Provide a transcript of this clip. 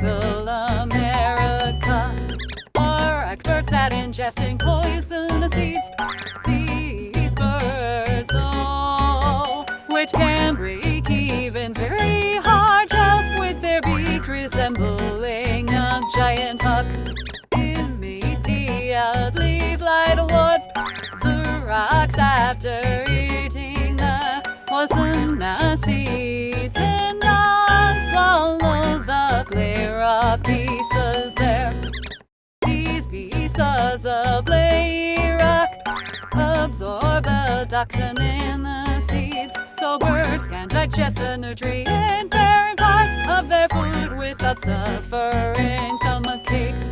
tropical America are experts at ingesting poisonous seeds. These birds, oh, which can break even very hard shells with their beak resembling a giant hook, immediately fly towards the rocks after eating the poisonous seeds and not follow the clay rock pieces there. These pieces of clay rock absorb the toxin in the seeds, so birds can digest the nutrient-bearing parts of their food without suffering stomach aches.